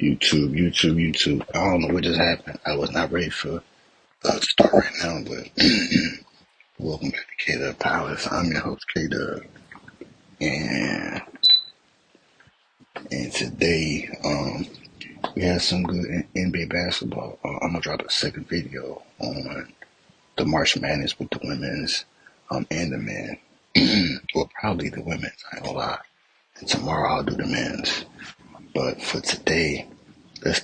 YouTube. I don't know what just happened. I was not ready for to start right now, but welcome back to K Dub Palace. I'm your host K Dub, and today we had some good NBA basketball. I'm gonna drop a second video on the March Madness with the women's and the men. Well, probably the women's. I ain't gonna lie. And tomorrow I'll do the men's. But for today, let's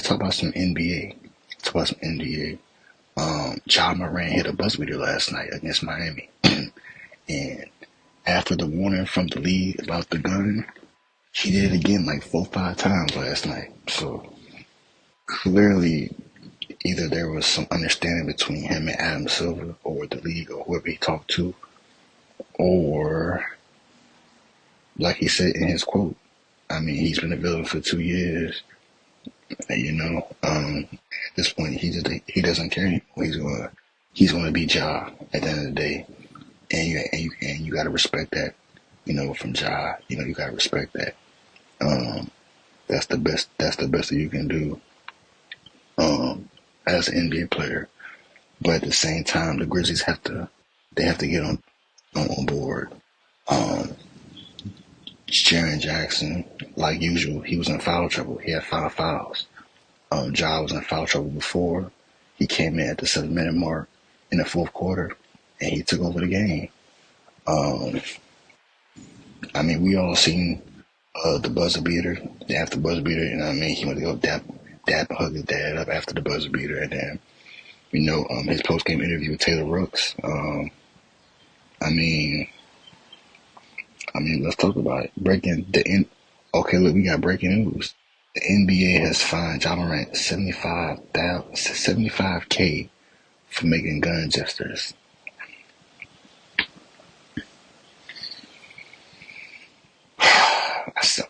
talk about some NBA. Talk about some NBA. Ja Morant hit a buzzer beater last night against Miami, and after the warning from the league about the gun, he did it again like 4 or 5 times last night. So clearly, either there was some understanding between him and Adam Silver, or the league, or whoever he talked to, or like he said in his quote, I mean, he's been a villain for 2 years. And, at this point, he doesn't care anymore. He's gonna be Ja at the end of the day, and you gotta respect that. From Ja, you gotta respect that. Um, that's the best. That's the best that you can do as an NBA player. But at the same time, the Grizzlies have to get on board. Um, Jaren Jackson, like usual, he was in foul trouble. He had 5 fouls. Ja was in foul trouble before. He came in at the 7 minute mark in the fourth quarter, and he took over the game. Um, I mean, we all seen the buzzer beater, after the buzzer beater. He went to go dap and hug his dad up after the buzzer beater, and then his post game interview with Taylor Rooks. I mean, let's talk about it. Okay, look, we got breaking news. The NBA has fined Ja Morant 75K for making gun gestures.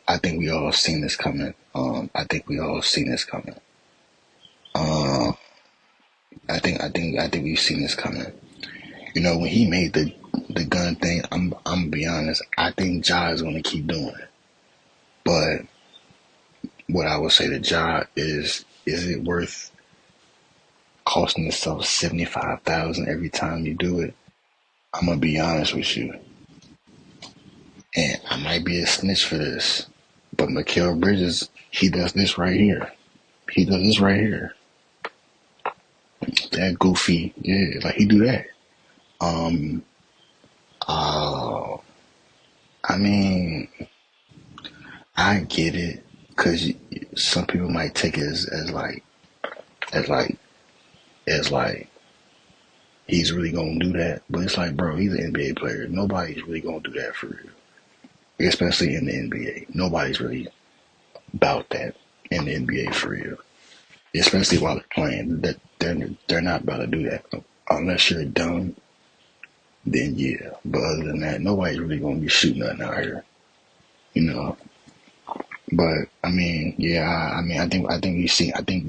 I think we all seen this coming. I think we all seen this coming. Uh, I think we've seen this coming. When he made the gun thing, I'm gonna be honest. I think Ja is gonna keep doing it. But what I would say to Ja is it worth costing yourself 75,000 every time you do it? I'm gonna be honest with you, and I might be a snitch for this, but Mikal Bridges, he does this right here. He does this right here. That goofy, yeah, like he do that. Um, uh, I mean, I get it, because some people might take it as like as like he's really gonna do that, but it's like, bro, he's an NBA player. Nobody's really gonna do that for real, especially in the NBA. Nobody's really about that in the NBA for real, especially while they're playing. That they're not about to do that unless you're dumb. Then yeah, but other than that, nobody's really gonna be shooting nothing out here, you know. But I mean, yeah, I think we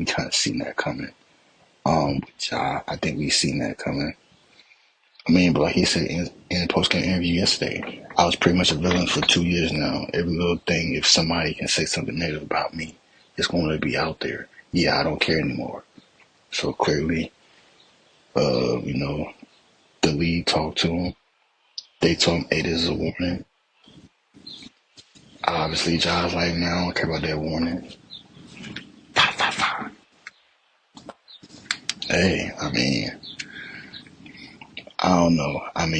kind of seen that coming. I think we seen that coming. But like he said in the post game interview yesterday, I was pretty much a villain for 2 years now. Every little thing, if somebody can say something negative about me, it's going to be out there. Yeah, I don't care anymore. So clearly, uh, you know, the league talked to him. They told him, "Hey, this is a warning." Obviously, John's like, "Man, I don't care about that warning." Fa, fa, fa. Hey, I don't know. I'm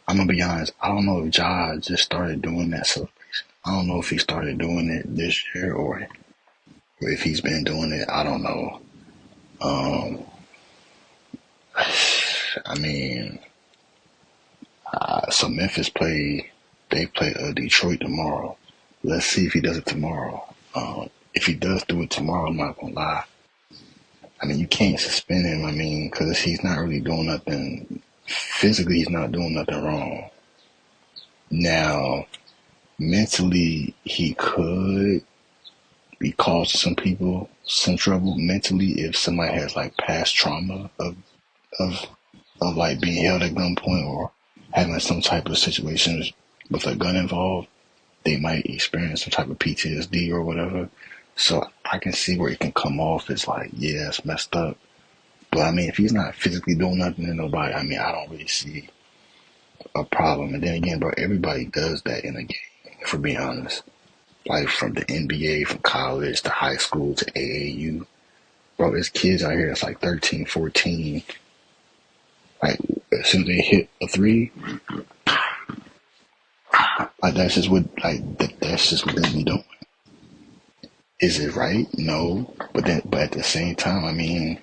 gonna be honest. I don't know if Ja just started doing that celebration. I don't know if he started doing it this year, or if he's been doing it. I don't know. Um, I mean, so Memphis play. They play Detroit tomorrow. Let's see if he does it tomorrow. If he does do it tomorrow, I'm not gonna lie. You can't suspend him. Because he's not really doing nothing physically. He's not doing nothing wrong. Now, mentally, he could be causing some people some trouble mentally if somebody has like past trauma of like being held at gunpoint, or having some type of situations with a gun involved. They might experience some type of PTSD or whatever. So I can see where it can come off as like, yeah, it's messed up. But I mean, if he's not physically doing nothing to nobody, I mean, I don't really see a problem. And then again, bro, everybody does that in a game, if we're being honest. Like from the NBA, from college to high school to AAU. Bro, there's kids out here that's like 13, 14. Like, as soon as they hit a three, like that's just what they be doing. Is it right? No. But at the same time, I mean,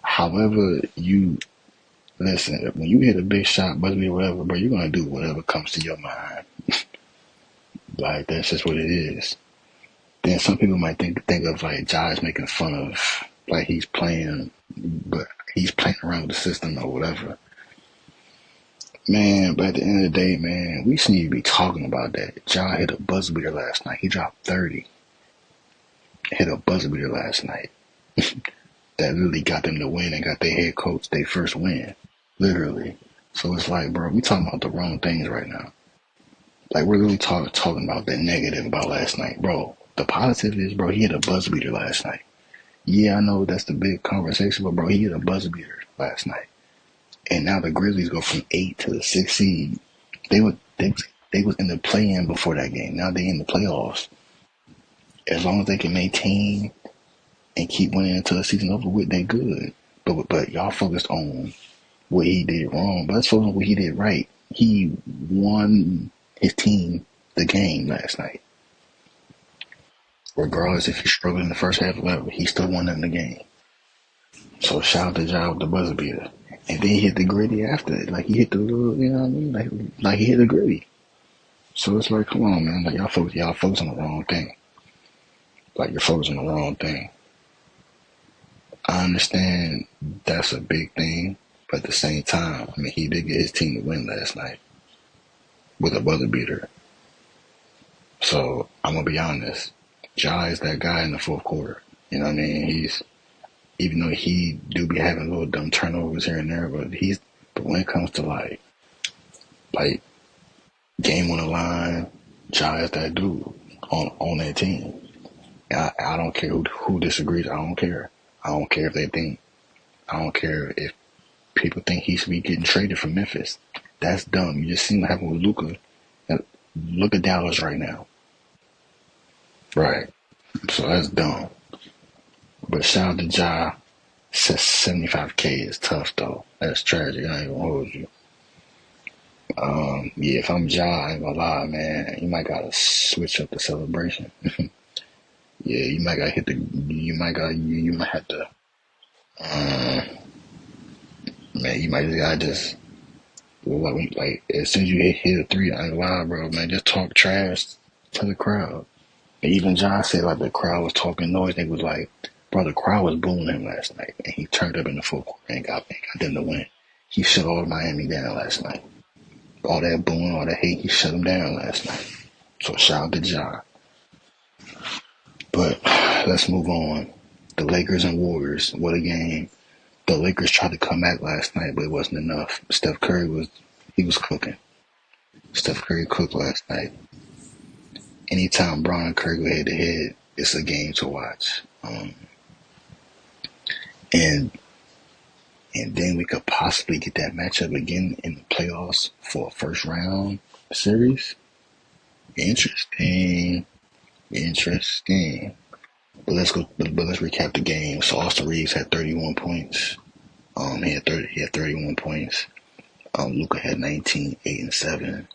however you listen, when you hit a big shot, buzzer beater, whatever, bro, you're gonna do whatever comes to your mind. Like that's just what it is. Then some people might think of like Josh making fun of like he's playing, but he's playing around with the system or whatever. Man, but at the end of the day, man, we just need to be talking about that. Josh hit a buzzer beater last night. He dropped 30. Hit a buzzer beater last night. That literally got them to win and got their head coach their first win. Literally. So it's like, bro, we talking about the wrong things right now. Like we're really talking about the negative about last night, bro. The positive is, bro, he hit a buzzer beater last night. Yeah, I know that's the big conversation, but bro, he hit a buzzer beater last night. And now the Grizzlies go from 8 to the 6 seed. They were they was in the play-in before that game. Now they in the playoffs. As long as they can maintain and keep winning until the season over with, they good. But y'all focused on what he did wrong. But let's focus on what he did right. He won his team the game last night. Regardless if he struggled in the first half or whatever, he still won them the game. So shout out to Ja with the buzzer beater. And then he hit the gritty after it. Like he hit the little, you know what I mean? Like he hit the gritty. So it's like, come on, man. Like y'all focus on the wrong thing. Like you're focusing on the wrong thing. I understand that's a big thing, but at the same time, I mean, he did get his team to win last night with a buzzer beater. So I'm gonna be honest. Ja is that guy in the fourth quarter. You know what I mean? He's even though he do be having little dumb turnovers here and there, but when it comes to like game on the line, Ja is that dude on that team. I don't care who disagrees. I don't care. I don't care if they think. I don't care if people think he should be getting traded from Memphis. That's dumb. You just seen what happened with Luka. Look at Dallas right now. Right. So that's dumb. But shout out to Ja. 75K is tough though. That's tragic. I ain't gonna hold you. Yeah, if I'm Ja, I ain't gonna lie, man. You might gotta switch up the celebration. Yeah, you might gotta hit the. You might have to. Uh, man, you might just gotta just like as soon as you hit a three, I ain't gonna lie, bro. Man, just talk trash to the crowd. And even John said like the crowd was talking noise. They was like, bro, the crowd was booing him last night, and he turned up in the fourth quarter and got them to win. He shut all of Miami down last night. All that booing, all that hate, he shut them down last night. So shout out to Ja. But let's move on. The Lakers and Warriors, what a game. The Lakers tried to come back last night, but it wasn't enough. Steph Curry was cooking. Steph Curry cooked last night. Anytime Bron and Curry go head to head, it's a game to watch. And and then we could possibly get that matchup again in the playoffs for a first round series. Interesting. Interesting. But let's go. But let's recap the game. So Austin Reeves had 31 points. He had 31 points. Luka had 19, 8 and 7.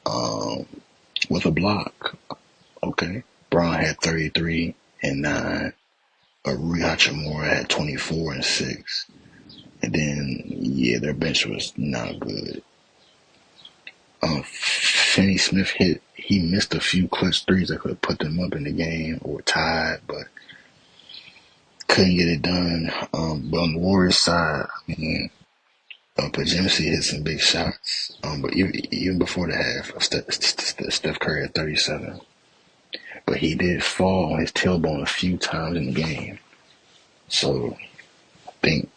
Um, with a block. Okay. Braun had 33 and 9. Rui Hachimura had 24 and 6. And then yeah, their bench was not good. Finney Smith he missed a few clutch threes that could have put them up in the game or tied, but couldn't get it done. But on the Warriors side, I mean, Pajimsi hit some big shots. But even before the half, Steph Curry had 37. But he did fall on his tailbone a few times in the game. So I think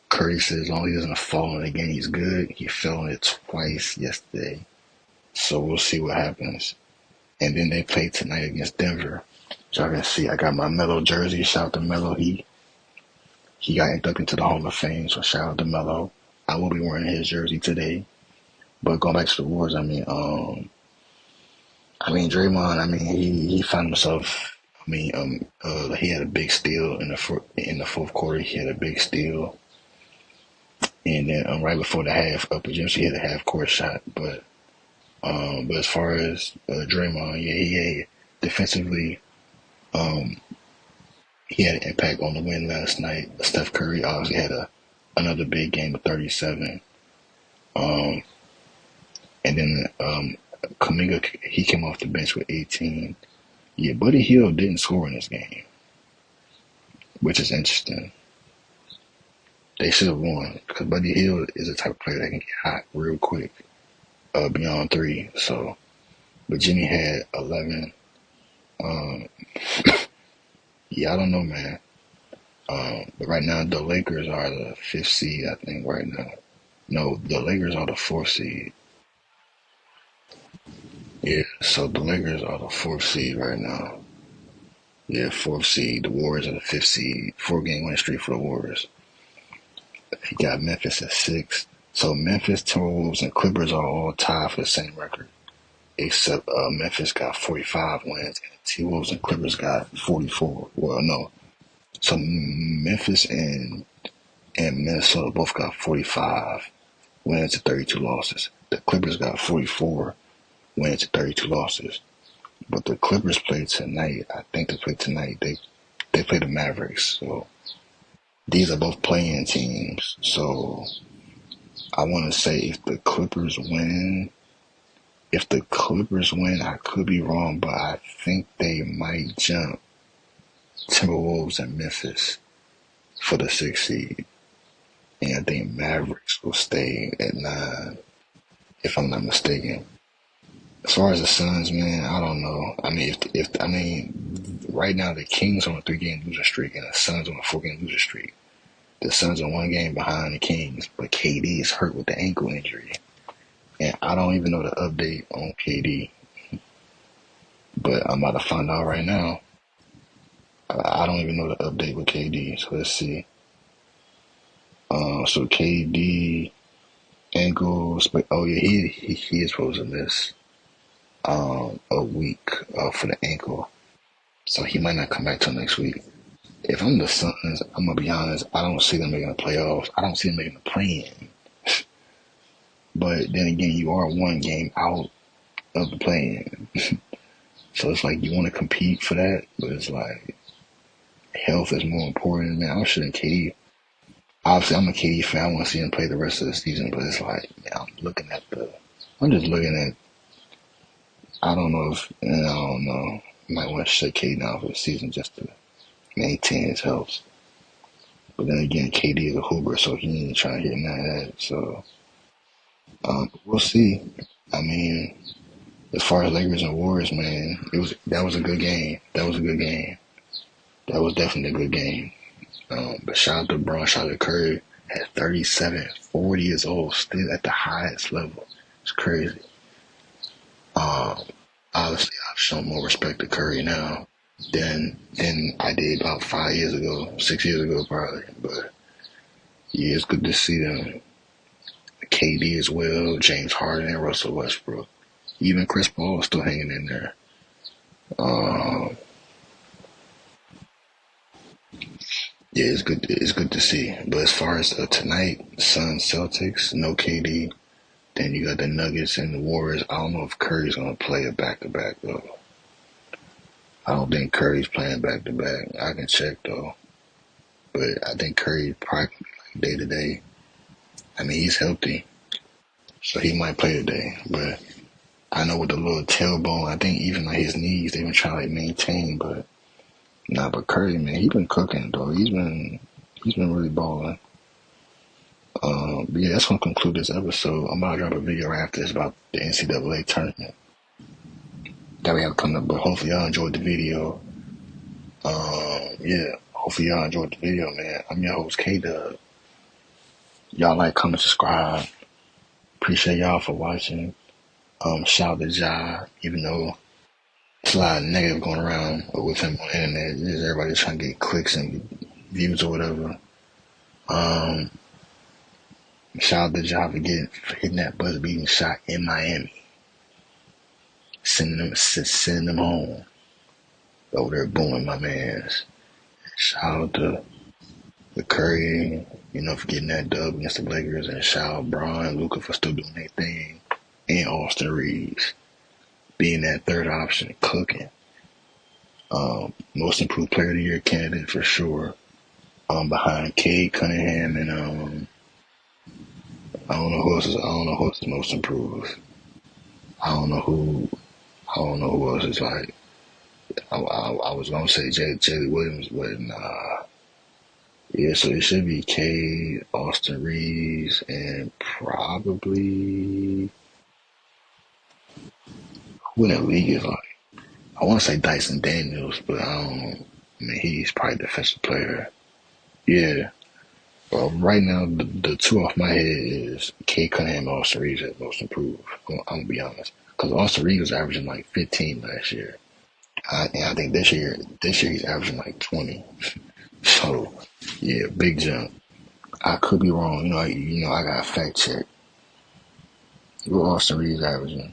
Curry says as long as he doesn't fall in the game, he's good. He fell on it twice yesterday. So we'll see what happens. And then they play tonight against Denver. Y'all can see I got my Melo jersey. Shout out to Melo. He got inducted into the Hall of Fame, so shout out to Melo. I will be wearing his jersey today. But going back to the Warriors, Draymond. He found himself. He had a big steal in the fourth quarter. He had a big steal, and then right before the half, up against he had a half court shot. But as far as Draymond, yeah, he had defensively. Um, he had an impact on the win last night. Steph Curry obviously had another big game of 37. Um, and then Kuminga, he came off the bench with 18. Yeah, Buddy Hield didn't score in this game, which is interesting. They should have won because Buddy Hield is the type of player that can get hot real quick beyond three. So, but Jimmy had 11. Um, yeah, I don't know, man. But right now, the Lakers are the fifth seed, I think, right now. No, the Lakers are the fourth seed. Yeah, so the Lakers are the fourth seed right now. Yeah, fourth seed. The Warriors are the fifth seed. 4 game winning streak for the Warriors. He got Memphis at six. So Memphis, Timberwolves, and Clippers are all tied for the same record, except Memphis got 45 wins, and T-Wolves and Clippers got 44. Well, no. So Memphis and Minnesota both got 45 wins and 32 losses. The Clippers got 44 wins and 32 losses. But the Clippers play tonight. I think they play tonight. They play the Mavericks. So these are both playing teams. So I want to say if the Clippers win, I could be wrong, but I think they might jump Timberwolves and Memphis for the sixth seed. And I think Mavericks will stay at 9, if I'm not mistaken. As far as the Suns, man, I don't know. Right now the Kings on a 3 game losing streak and the Suns on a 4 game losing streak. The Suns are 1 game behind the Kings, but KD is hurt with the ankle injury, and I don't even know the update on KD. But I'm about to find out right now. I don't even know the update with KD, so let's see. So KD ankles, but oh yeah, he is supposed to miss a week for the ankle, so he might not come back till next week. If I'm the Suns, I'm gonna be honest. I don't see them making the playoffs. I don't see them making the play-in. But then again, you are 1 game out of the play-in, so it's like you want to compete for that, but it's like health is more important. Man, I'm sure KD. Obviously, I'm a KD fan. I want to see him play the rest of the season, but it's like, man, I'm just looking at. I don't know if, I don't know. Might want to shut KD down for the season just to maintain his health. But then again, KD is a hooper, so he ain't trying to hit none of that. So we'll see. I mean, as far as Lakers and Warriors, man, that was a good game. That was a good game. That was definitely a good game. But shout out to Bron, shout out to Curry at 37, 40 years old, still at the highest level. It's crazy. Um, Obviously, I've shown more respect to Curry now than I did about 5 years ago, 6 years ago, probably. But yeah, it's good to see them. KD as well, James Harden, and Russell Westbrook. Even Chris Paul is still hanging in there. Um, yeah, it's good. It's good to see. But as far as tonight, Suns Celtics, no KD. Then you got the Nuggets and the Warriors. I don't know if Curry's gonna play a back to back though. I don't think Curry's playing back to back. I can check though, but I think Curry probably like day to day. I mean, he's healthy, so he might play today. But I know with the little tailbone, I think even like his knees, they've been trying to like maintain. But nah, but Curry, man, he's been cooking though. He's been really balling. But yeah, that's gonna conclude this episode. I'm about to drop a video right after this about the NCAA tournament that we have coming up. But hopefully y'all enjoyed the video. Yeah, hopefully y'all enjoyed the video, man. I'm your host K Dub. Y'all like, comment, subscribe. Appreciate y'all for watching. Shout out to Ja, even though It's a lot of negative going around with him on the internet. Just everybody trying to get clicks and views or whatever. Um, Shout out to Ja for hitting that buzzer beating shot in Miami, sending them home over there booing my man's. Shout out to the Curry, for getting that dub against the Lakers, and shout out Bron, Luka for still doing their thing, and Austin Reeves being that third option, cooking. Most improved player of the year candidate for sure. Behind Cade Cunningham and I don't know who else is. I don't know who else is most improved. I don't know who. I don't know who else is like. I was gonna say Jalen Williams, but nah. Yeah, so it should be Cade, Austin Reeves, and probably who in the league is like. I want to say Dyson Daniels, but I don't. I mean, he's probably a defensive player. Yeah. Well, right now, the two off my head is Cade Cunningham and Austin Reeves at most improved. I'm gonna be honest, because Austin Reeves was averaging like 15 last year. And I think this year he's averaging like 20. So, yeah, big jump. I could be wrong. I got to fact check. What Austin Reeves averaging?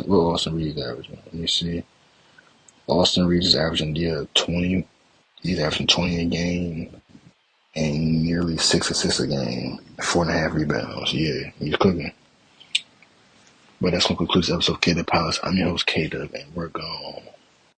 What Austin Reeves averaging? Let me see. Austin Reeves is averaging 20. He's averaging 20 a game and nearly 6 assists a game, 4.5 rebounds. Yeah, he's cooking. But that's gonna conclude this episode of K the Palace. I'm your host K Dub, and we're gone.